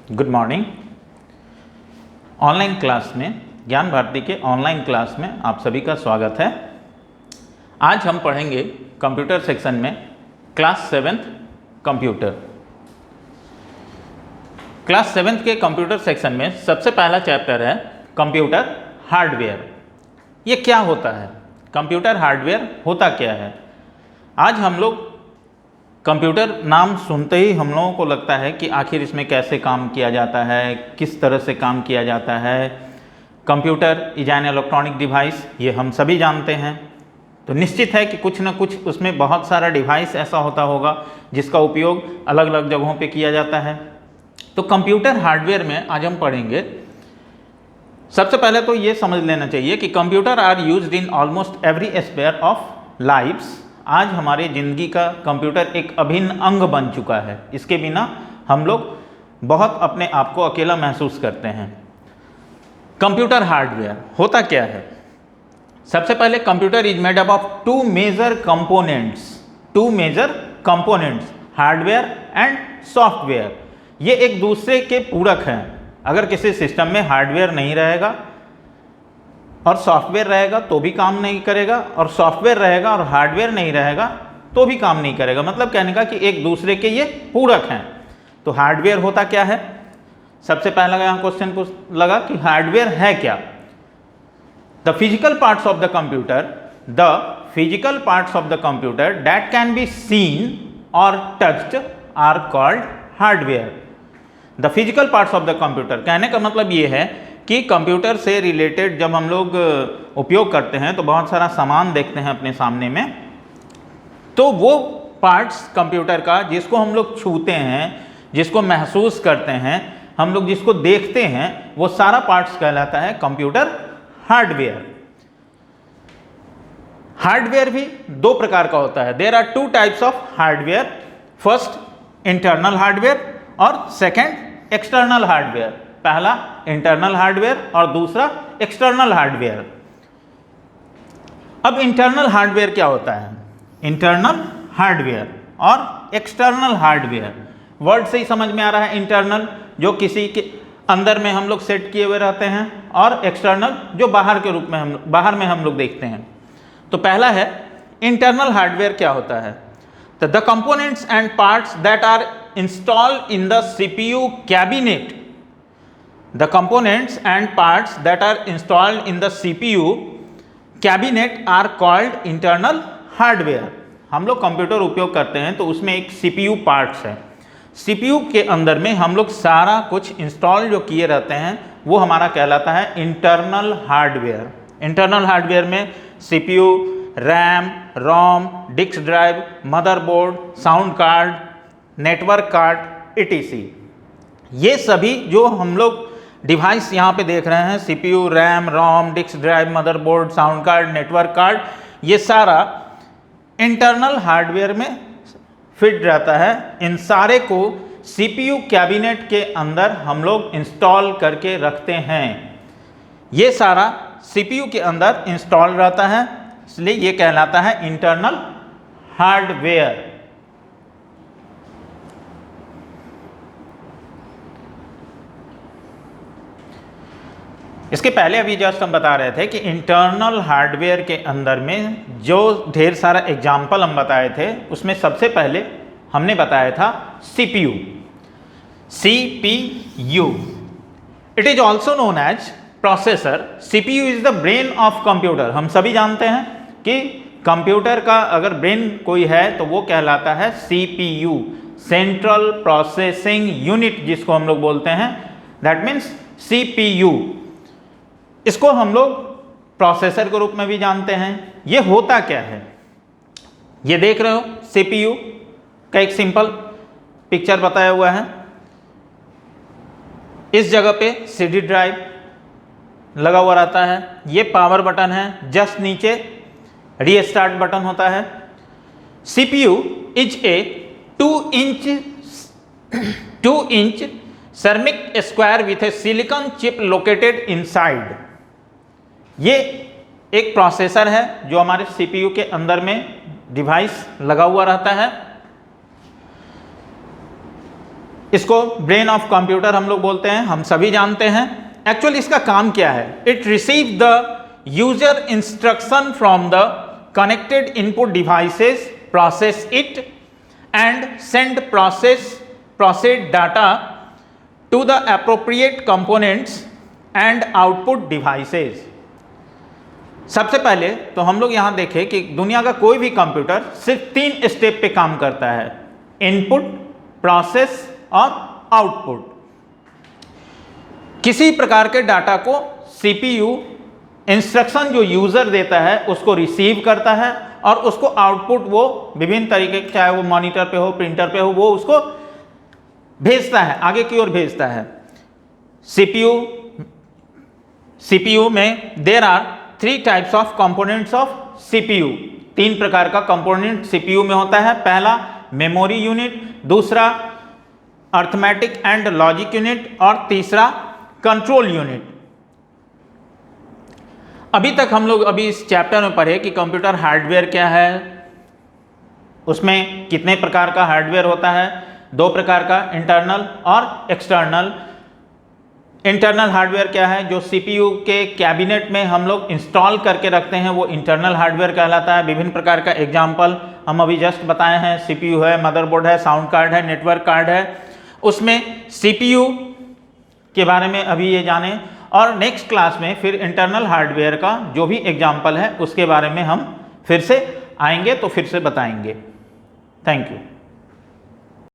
Good morning. Online class में, ज्ञान भारती के ऑनलाइन क्लास में आप सभी का स्वागत है। आज हम पढ़ेंगे कंप्यूटर सेक्शन में class 7th computer. Class 7th के कंप्यूटर सेक्शन में सबसे पहला चैप्टर है कंप्यूटर हार्डवेयर। ये क्या होता है, कंप्यूटर हार्डवेयर होता क्या है। आज हम लोग कंप्यूटर नाम सुनते ही हम लोगों को लगता है कि आखिर इसमें कैसे काम किया जाता है, किस तरह से काम किया जाता है। Computer is an electronic device, ये हम सभी जानते हैं। तो निश्चित है कि कुछ ना कुछ उसमें बहुत सारा डिवाइस ऐसा होता होगा जिसका उपयोग अलग अलग जगहों पे किया जाता है। तो कंप्यूटर हार्डवेयर में आज हम पढ़ेंगे। सबसे पहले तो ये समझ लेना चाहिए कि computer are used in almost every aspect of life's. आज हमारे ज़िंदगी का कंप्यूटर एक अभिन्न अंग बन चुका है। इसके बिना हम लोग बहुत अपने आप को अकेला महसूस करते हैं। कंप्यूटर हार्डवेयर होता क्या है। सबसे पहले computer is made up of two major components, hardware and software. ये एक दूसरे के पूरक हैं। अगर किसी सिस्टम में हार्डवेयर नहीं रहेगा और सॉफ्टवेयर रहेगा तो भी काम नहीं करेगा, और सॉफ्टवेयर रहेगा और हार्डवेयर नहीं रहेगा तो भी काम नहीं करेगा। मतलब कहने का कि एक दूसरे के ये पूरक हैं। तो हार्डवेयर होता क्या है। सबसे पहला यहाँ क्वेश्चन लगा कि हार्डवेयर है क्या। The physical parts of the computer that can be seen और touched are called hardware. The physical parts of the computer, कहने का मतलब ये है कि कंप्यूटर से रिलेटेड जब हम लोग उपयोग करते हैं तो बहुत सारा सामान देखते हैं अपने सामने में। तो वो पार्ट्स कंप्यूटर का जिसको हम लोग छूते हैं, जिसको महसूस करते हैं, हम लोग जिसको देखते हैं, वो सारा पार्ट्स कहलाता है कंप्यूटर हार्डवेयर। हार्डवेयर भी दो प्रकार का होता है। There are two types of hardware. First internal hardware और सेकेंड एक्सटर्नल हार्डवेयर। पहला इंटरनल हार्डवेयर और दूसरा एक्सटर्नल हार्डवेयर। अब इंटरनल हार्डवेयर क्या होता है। इंटरनल हार्डवेयर और एक्सटर्नल हार्डवेयर, वर्ड से ही समझ में आ रहा है। इंटरनल जो किसी के अंदर में हम लोग सेट किए हुए रहते हैं, और एक्सटर्नल जो बाहर के रूप में बाहर में हम लोग देखते हैं। तो पहला है इंटरनल हार्डवेयर। क्या होता है। तो the components and parts that are installed in the CPU cabinet. The components and parts that are installed in the CPU cabinet are called internal hardware। हम लोग कंप्यूटर उपयोग करते हैं तो उसमें एक CPU पार्ट्स है। CPU के अंदर में हम लोग सारा कुछ इंस्टॉल जो किए रहते हैं वो हमारा कहलाता है इंटरनल हार्डवेयर। इंटरनल हार्डवेयर में CPU, RAM, ROM, disk drive, motherboard, sound card, network card etc। ये सभी जो हम लोग डिवाइस यहाँ पे देख रहे हैं, CPU, RAM, ROM, disk drive, motherboard, sound card, network card, ये सारा इंटरनल हार्डवेयर में फिट रहता है। इन सारे को सीपीयू कैबिनेट के अंदर हम लोग इंस्टॉल करके रखते हैं। ये सारा सीपीयू के अंदर इंस्टॉल रहता है, इसलिए ये कहलाता है इंटरनल हार्डवेयर। इसके पहले अभी जस्ट हम बता रहे थे कि इंटरनल हार्डवेयर के अंदर में जो ढेर सारा एग्जाम्पल हम बताए थे, उसमें सबसे पहले हमने बताया था CPU। It is also known as processor. CPU is the brain of computer. हम सभी जानते हैं कि कंप्यूटर का अगर ब्रेन कोई है तो वो कहलाता है CPU, सेंट्रल प्रोसेसिंग यूनिट, जिसको हम लोग बोलते हैं। That means CPU। इसको हम लोग प्रोसेसर के रूप में भी जानते हैं। ये होता क्या है, ये देख रहे हो CPU का एक सिंपल पिक्चर बताया हुआ है। इस जगह पे CD ड्राइव लगा हुआ रहता है। ये पावर बटन है, जस्ट नीचे रीस्टार्ट बटन होता है। CPU is a 2 inch ceramic square with A silicon chip located inside. ये एक प्रोसेसर है जो हमारे CPU के अंदर में डिवाइस लगा हुआ रहता है। इसको ब्रेन ऑफ कंप्यूटर हम लोग बोलते हैं, हम सभी जानते हैं। एक्चुअली इसका काम क्या है? It receive the user instruction from the connected input devices, process it and send processed data to the appropriate components and output devices. सबसे पहले तो हम लोग यहां देखें कि दुनिया का कोई भी कंप्यूटर सिर्फ 3 स्टेप पे काम करता है: इनपुट, प्रोसेस और आउटपुट। किसी प्रकार के डाटा को सीपीयू इंस्ट्रक्शन जो यूजर देता है उसको रिसीव करता है और उसको आउटपुट वो विभिन्न तरीके, चाहे वो मॉनिटर पे हो, प्रिंटर पे हो, वो उसको भेजता है, आगे की ओर भेजता है। सीपीयू में there are 3 types of components of CPU. 3 प्रकार का कंपोनेंट सीपीयू में होता है। पहला मेमोरी यूनिट, दूसरा अर्थमेटिक एंड लॉजिक यूनिट और तीसरा कंट्रोल यूनिट। अभी तक हम लोग इस चैप्टर में पढ़े कि कंप्यूटर हार्डवेयर क्या है, उसमें कितने प्रकार का हार्डवेयर होता है। 2 प्रकार का, इंटरनल और एक्सटर्नल। इंटरनल हार्डवेयर क्या है? जो सीपीयू के कैबिनेट में हम लोग इंस्टॉल करके रखते हैं वो इंटरनल हार्डवेयर कहलाता है। विभिन्न प्रकार का एग्जाम्पल हम अभी जस्ट बताए हैं। सीपीयू है, मदरबोर्ड है, साउंड कार्ड है, नेटवर्क कार्ड है। उसमें सीपीयू के बारे में अभी ये जाने, और नेक्स्ट क्लास में फिर इंटरनल हार्डवेयर का जो भी एग्जाम्पल है उसके बारे में हम फिर से आएंगे तो फिर से बताएंगे। Thank you.